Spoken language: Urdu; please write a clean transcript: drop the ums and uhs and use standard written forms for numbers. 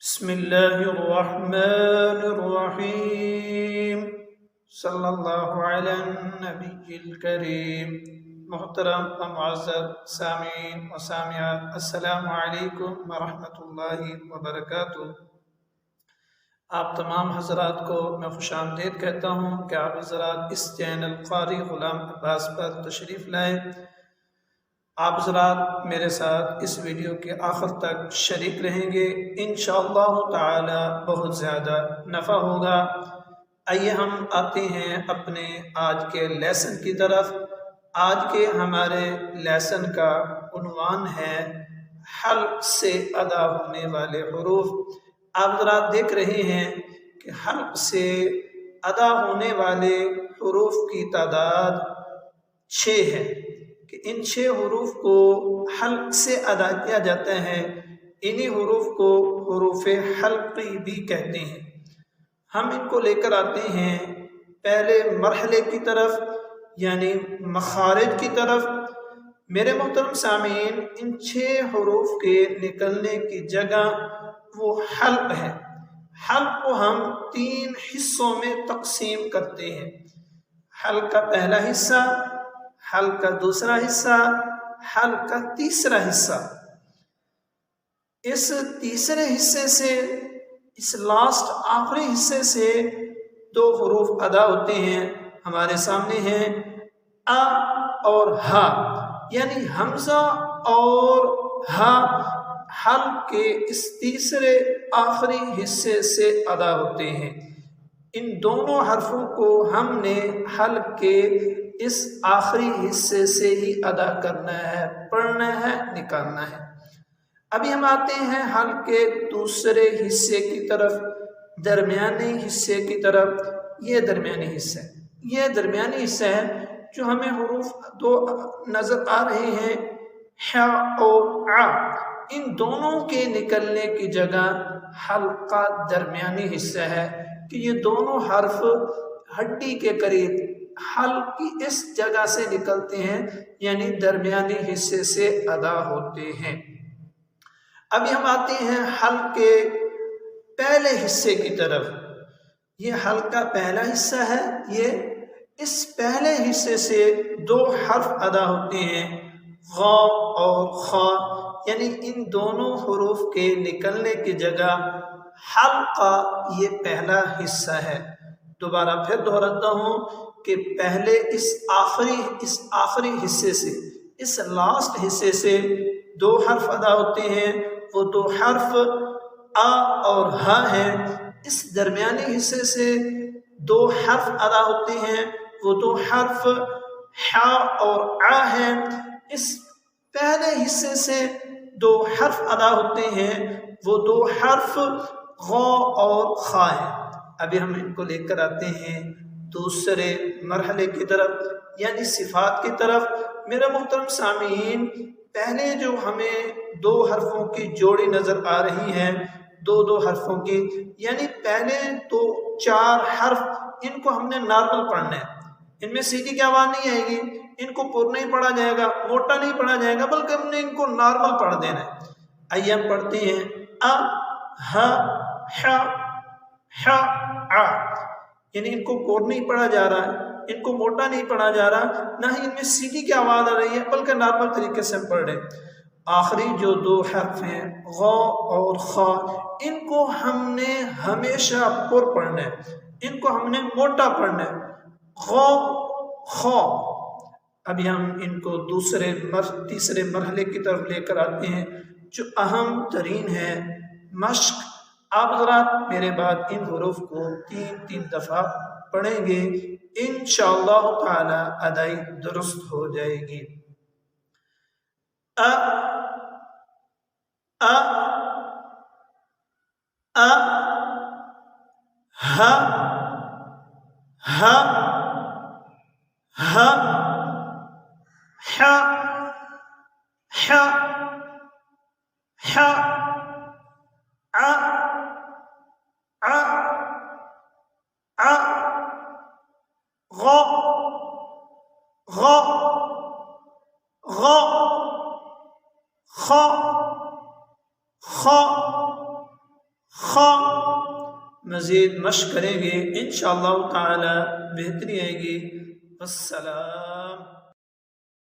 بسم الله الرحمن الرحیم صلی اللہ علی النبی الکریم۔ محترم و معزز سامعین و سامعات، السلام علیکم ورحمۃ اللہ وبرکاتہ۔ آپ تمام حضرات کو میں خوش آمدید کہتا ہوں کہ آپ حضرات اس چینل قاری غلام عباس پر تشریف لائیں۔ آپ حضرات میرے ساتھ اس ویڈیو کے آخر تک شریک رہیں گے، انشاءاللہ تعالی بہت زیادہ نفع ہوگا۔ آئیے ہم آتے ہیں اپنے آج کے لیسن کی طرف۔ آج کے ہمارے لیسن کا عنوان ہے حلق سے ادا ہونے والے حروف۔ آپ حضرات دیکھ رہے ہیں کہ حلق سے ادا ہونے والے حروف کی تعداد 6 ہے کہ ان 6 حروف کو حلق سے ادا کیا جاتا ہے۔ انہی حروف کو حروف حلقی بھی کہتے ہیں۔ ہم ان کو لے کر آتے ہیں پہلے مرحلے کی طرف، یعنی مخارج کی طرف۔ میرے محترم سامعین، ان 6 حروف کے نکلنے کی جگہ وہ حلق ہے۔ حلق کو ہم 3 حصوں میں تقسیم کرتے ہیں۔ حلق کا پہلا حصہ، حلق کا دوسرا حصہ، حلق کا تیسرا حصہ۔ اس تیسرے حصے سے، اس لاسٹ آخری حصے سے 2 حروف ادا ہوتے ہیں۔ ہمارے سامنے ہیں ا اور ہ، یعنی حمزہ اور ہ حلق کے اس تیسرے آخری حصے سے ادا ہوتے ہیں۔ ان دونوں حرفوں کو ہم نے حلق کے اس آخری حصے سے ہی ادا کرنا ہے، پڑھنا ہے، نکالنا ہے۔ ابھی ہم آتے ہیں حلق کے دوسرے حصے کی طرف، درمیانی حصے کی طرف۔ یہ درمیانی حصہ ہے، یہ درمیانی حصہ ہے جو ہمیں حروف 2 نظر آ رہے ہیں، ح اور ع۔ ان دونوں کے نکلنے کی جگہ حلق کا درمیانی حصہ ہے کہ یہ دونوں حرف ہڈی کے قریب حلق کی اس جگہ سے نکلتے ہیں، یعنی درمیانی حصے سے ادا ہوتے ہیں۔ ابھی ہم آتے ہیں حلق کے پہلے حصے کی طرف۔ یہ حلق کا پہلا حصہ ہے، یہ اس پہلے حصے سے 2 حرف ادا ہوتے ہیں، غ اور خ، یعنی ان دونوں حروف کے نکلنے کی جگہ حلق کا یہ پہلا حصہ ہے۔ دوبارہ پھر دہراتا ہوں کہ پہلے اس آخری حصے سے، اس لاسٹ حصے سے 2 حرف ادا ہوتے ہیں۔ وہ 2 حرف ا اور ہ ہیں۔ اس درمیانی حصے سے 2 حرف ادا ہوتے ہیں، وہ 2 حرف ح اور ع ہیں۔ اس پہلے حصے سے 2 حرف ادا ہوتے ہیں، وہ 2 حرف غ اور خ ہیں۔ ابھی ہم ان کو لے کر آتے ہیں دوسرے مرحلے کی طرف، یعنی صفات کی طرف۔ میرے محترم سامعین، پہلے جو ہمیں 2 حرفوں کی جوڑی نظر آ رہی ہے، 2 حرفوں کی، یعنی پہلے تو 4 حرف، ان کو ہم نے نارمل پڑھنا ہے۔ ان میں سیدھی کی آواز نہیں آئے گی، ان کو پر نہیں پڑھا جائے گا، موٹا نہیں پڑھا جائے گا، بلکہ ہم نے ان کو نارمل پڑھ دینا ہے۔ آئیے ہم پڑھتے ہیں ا ہ ح ح ع، یعنی ان کو کور نہیں پڑھا جا رہا ہے، ان کو موٹا نہیں پڑھا جا رہا، نہ ہی ان میں سیدھی کی آواز آ رہی ہے، بلکہ نارمل طریقے سے ہم پڑھ رہے ہیں۔ آخری جو 2 حرف ہیں غ اور خ، ان کو ہم نے ہمیشہ پر پڑھنا ہے، ان کو ہم نے موٹا پڑھنا ہے، غ خ۔ ابھی ہم ان کو تیسرے مرحلے کی طرف لے کر آتے ہیں، جو اہم ترین ہے، مشق۔ آپ حضرات میرے بعد ان حروف کو 3 دفعہ پڑھیں گے، انشاءاللہ تعالی ادائی درست ہو جائے گی۔ ا ا ا ہ ہ ہ ح ح ح ع ع ع غ غ غ خ خ مزید مشق کریں گے انشاءاللہ تعالی بہتری آئے گی۔ والسلام۔